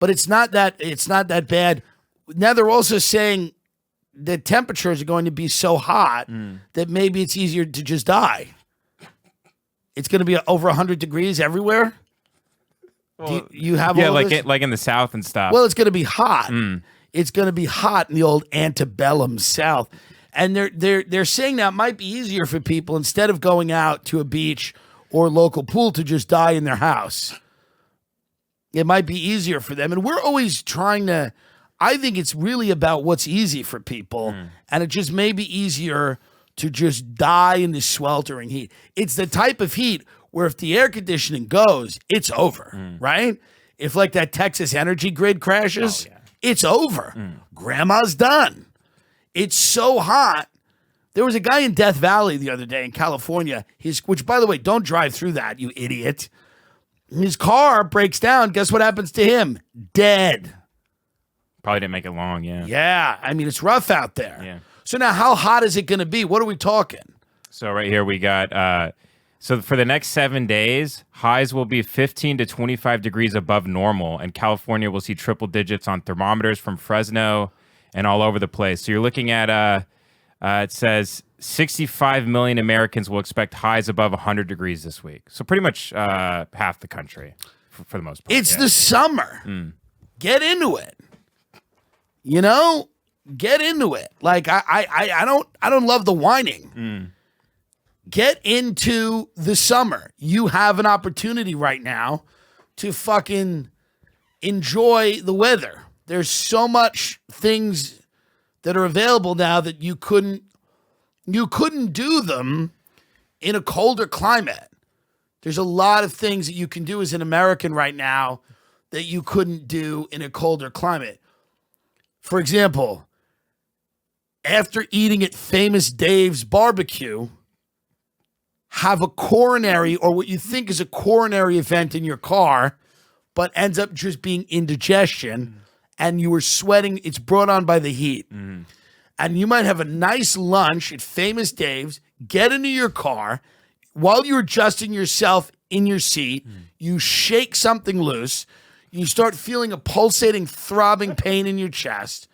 but it's not that bad. Now they're also saying the temperatures are going to be so hot that maybe it's easier to just die. It's going to be over 100 degrees everywhere. Well, you have all this? like in the South and stuff. Well, it's going to be hot. It's going to be hot in the old antebellum South. And they're saying that it might be easier for people instead of going out to a beach or local pool to just die in their house. It might be easier for them. And we're always trying to, I think it's really about what's easy for people. And it just may be easier to just die in the sweltering heat. It's the type of heat where if the air conditioning goes, it's over, right? If like that Texas energy grid crashes, it's over. Grandma's done. It's so hot. There was a guy in Death Valley the other day in California, which, by the way, don't drive through that, you idiot. His car breaks down. Guess what happens to him? Dead. Probably didn't make it long, yeah. Yeah, I mean, it's rough out there. Yeah. So now how hot is it going to be? What are we talking? So right here we got, so for the next 7 days, highs will be 15 to 25 degrees above normal, and California will see triple digits on thermometers from Fresno and all over the place. So you're looking at, it says 65 million Americans will expect highs above 100 degrees this week. So pretty much half the country for the most part. It's the summer. Get into it. You know, get into it. Like I don't love the whining. Get into the summer. You have an opportunity right now to fucking enjoy the weather. There's so much things that are available now that you couldn't do them in a colder climate. There's a lot of things that you can do as an American right now that you couldn't do in a colder climate. For example, after eating at Famous Dave's barbecue, have a coronary or what you think is a coronary event in your car, but ends up just being indigestion. And you were sweating, it's brought on by the heat. And you might have a nice lunch at Famous Dave's, get into your car, while you're adjusting yourself in your seat, you shake something loose, you start feeling a pulsating, throbbing pain in your chest,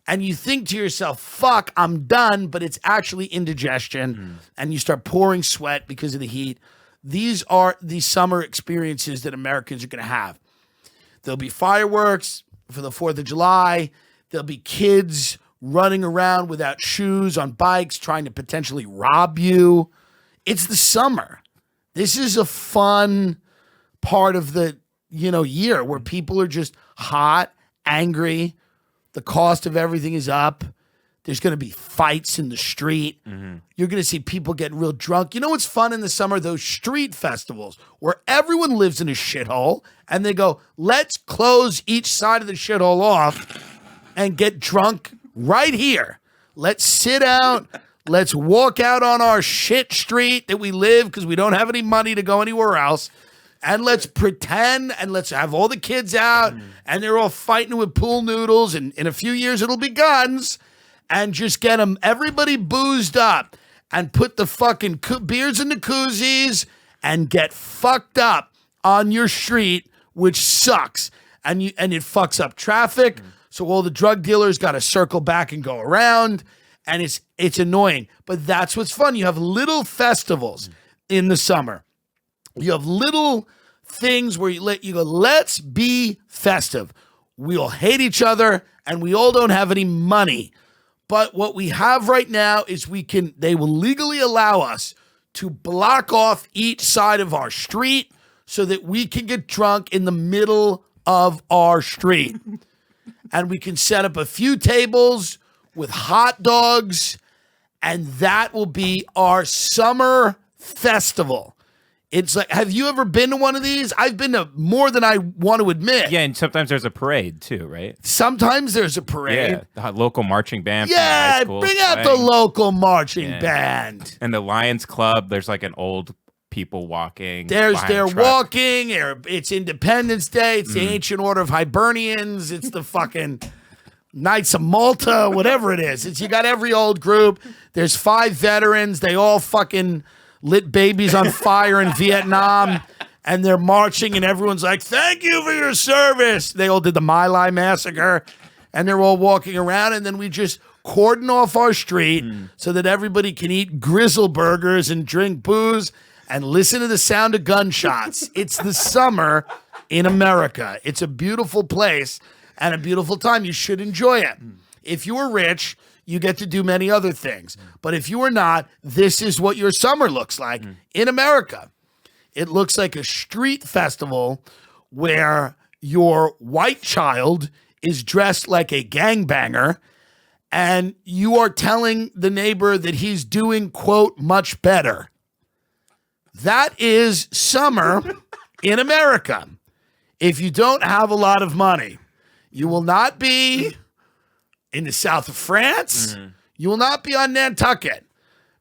and you think to yourself, fuck, I'm done, but it's actually indigestion, and you start pouring sweat because of the heat. These are the summer experiences that Americans are going to have. There'll be fireworks for the 4th of July. There'll be kids running around without shoes on bikes trying to potentially rob you. It's the summer. This is a fun part of the, year where people are just hot, angry. The cost of everything is up. There's going to be fights in the street. You're going to see people getting real drunk. You know what's fun in the summer? Those street festivals where everyone lives in a shithole and they go, let's close each side of the shithole off and get drunk right here. Let's sit out. Let's walk out on our shit street that we live because we don't have any money to go anywhere else. And let's pretend and let's have all the kids out and they're all fighting with pool noodles. And in a few years, it'll be guns. And just get them, everybody boozed up and put the fucking beers in the koozies and get fucked up on your street, which sucks. And it fucks up traffic. So all the drug dealers got to circle back and go around. And it's annoying. But that's what's fun. You have little festivals in the summer. You have little things where you go, let's be festive. We all hate each other and we all don't have any money. But what we have right now is they will legally allow us to block off each side of our street so that we can get drunk in the middle of our street. And we can set up a few tables with hot dogs, and that will be our summer festival. It's like, have you ever been to one of these? I've been to more than I want to admit. Yeah, and sometimes there's a parade too, right? Sometimes there's a parade. Yeah, the local marching band. Yeah, bring out the local marching band. And the Lions Club, there's like an old people walking. They're walking. It's Independence Day. It's the Ancient Order of Hibernians. It's the fucking Knights of Malta, whatever it is. You got every old group. There's 5 veterans. They all fucking lit babies on fire in Vietnam, and they're marching, and everyone's like, thank you for your service. They all did the My Lai massacre, and they're all walking around, and then we just cordon off our street so that everybody can eat grizzle burgers and drink booze and listen to the sound of gunshots. It's the summer in America. It's a beautiful place and a beautiful time. You should enjoy it. If you are rich, you get to do many other things. But if you are not, this is what your summer looks like in America. It looks like a street festival where your white child is dressed like a gangbanger and you are telling the neighbor that he's doing, quote, much better. That is summer in America. If you don't have a lot of money, you will not be in the south of France. You will not be on Nantucket.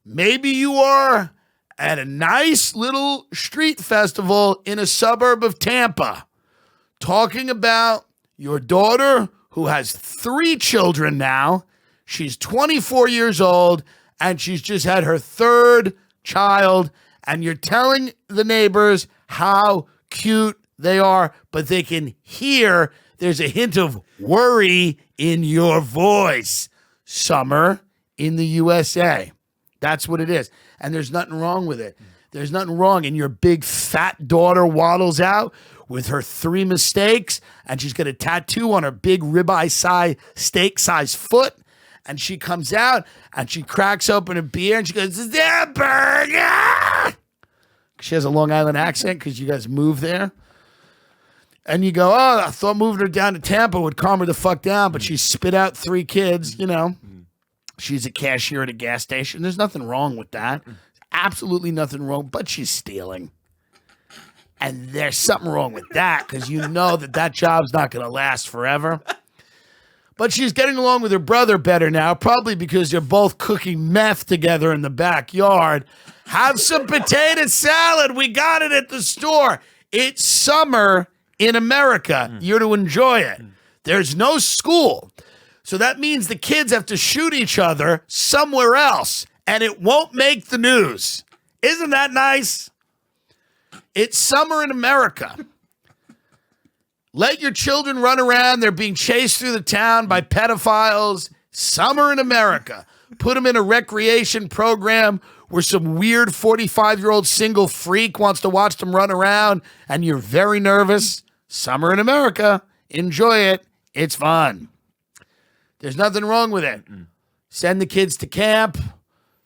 Maybe you are at a nice little street festival in a suburb of Tampa, talking about your daughter who has 3 children now. She's 24 years old, and she's just had her 3rd child, and you're telling the neighbors how cute they are, but they can hear there's a hint of worry in your voice. Summer in the USA. That's what it is. And there's nothing wrong with it. There's nothing wrong. And your big fat daughter waddles out with her 3 mistakes, and she's got a tattoo on her big ribeye steak size foot. And she comes out and she cracks open a beer and she goes, is there a burger? She has a Long Island accent because you guys moved there. And you go, oh, I thought moving her down to Tampa would calm her the fuck down, but she spit out 3 kids, you know. She's a cashier at a gas station. There's nothing wrong with that. Absolutely nothing wrong, but she's stealing. And there's something wrong with that because you know that job's not going to last forever. But she's getting along with her brother better now, probably because they're both cooking meth together in the backyard. Have some potato salad. We got it at the store. It's summer in America. You're to enjoy it. There's no school. So that means the kids have to shoot each other somewhere else, and it won't make the news. Isn't that nice? It's summer in America. Let your children run around. They're being chased through the town by pedophiles. Summer in America. Put them in a recreation program where some weird 45-year-old single freak wants to watch them run around, and you're very nervous. Summer in America. Enjoy it. It's fun. There's nothing wrong with it. Send the kids to camp.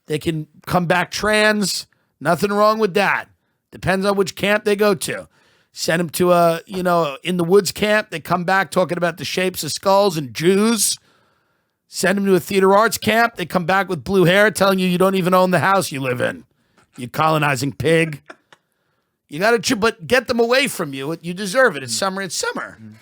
They can come back trans. Nothing wrong with that. Depends on which camp they go to. Send them to a, in the woods camp. They come back talking about the shapes of skulls and Jews. Send them to a theater arts camp. They come back with blue hair telling you don't even own the house you live in. You colonizing pig. You got to, but get them away from you. You deserve it. It's summer. It's summer.